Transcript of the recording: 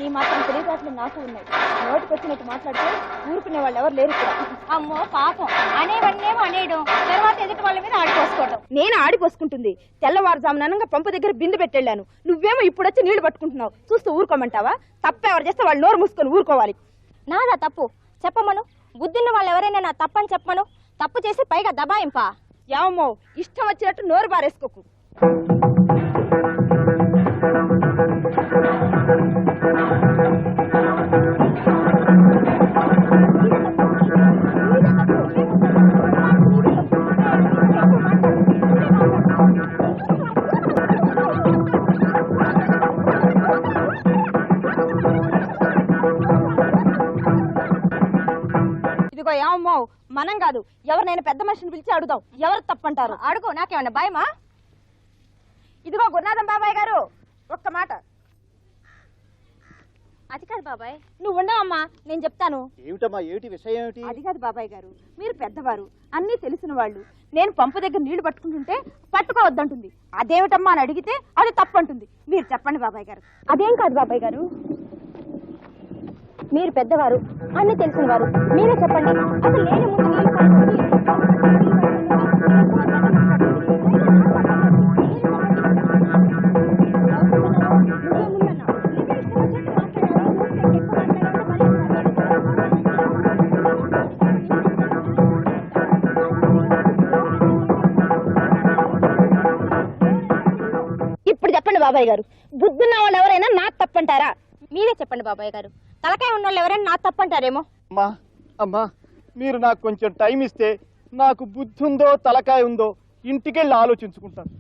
నీ మాత్రం తెలియదాట్లు నాకు ఉన్నాయి. నోటికి వచ్చినట్టు మాట్లాడితే ఊరుకునే వాళ్ళు ఎవరు లేరు ఇక్కడ. అమ్మో పాపం, అనేవన్నేమో అనేయడం, తర్వాత ఎదుటి వాళ్ళ మీద ఆడిపోసుకోవడం. నేను ఆడిపోసుకుంటుంది తెల్లవారుజామునంగా పంపు దగ్గర బిందె పెట్టెళ్ళాను. నువ్వేమో ఇప్పుడు వచ్చి నీళ్లు పట్టుకుంటున్నావు. చూస్తూ ఊరుకోమంటావా? తప్పెవరు చేస్తే వాళ్ళు నోరు మూసుకొని ఊరుకోవాలి. నాదా తప్పు చెప్పమను. బుద్ధిన్న వాళ్ళు ఎవరైనా నా తప్పని చెప్పమను. తప్పు చేసి పైగా దబాయింపా? ఏమో ఇష్టం వచ్చినట్టు నోరు బారేసుకోకు. ఇదిగో ఏమో మనం కాదు, ఎవరినైనా పెద్ద మనిషిని పిలిచి అడుగుదాం. ఎవరు తప్పంటారు? అడుగు, నాకేమన్నా భయమా? ఇదిగో గురునాథం బాబాయ్ గారు, ఒక్క మాట. అది కాదు బాబాయ్, నువ్వు ఉండవమ్మా, నేను చెప్తాను. ఏమిటమ్మా, ఏమిటి విషయం? ఏమిటి? అది కాదు బాబాయ్ గారు, మీరు పెద్దవారు, అన్నీ తెలిసిన వాళ్ళు. నేను పంపు దగ్గర నీళ్లు పట్టుకుంటుంటే పట్టుకోవద్దంటుంది. అదేమిటమ్మా అని అడిగితే అది తప్పంటుంది. మీరు చెప్పండి బాబాయ్ గారు. అదేం కాదు బాబాయ్ గారు, మీరు పెద్దవారు, అన్ని తెలిసిన వారు, మీరే చెప్పండి. అసలు లేని ముందు నీళ్లు పట్టుకుంటే ఇప్పుడు చెప్పండి బాబాయ్ గారు, బుద్ధున్న వాళ్ళు ఎవరైనా నా తప్పంటారా? మీరే చెప్పండి బాబాయ్ గారు, తలకాయ ఉన్న వాళ్ళు ఎవరైనా నా తప్పంటారేమో. అమ్మా అమ్మా, మీరు నాకు కొంచెం టైం ఇస్తే నాకు బుద్ధి ఉందో తలకాయ ఉందో ఇంటికెళ్ళి ఆలోచించుకుంటాను.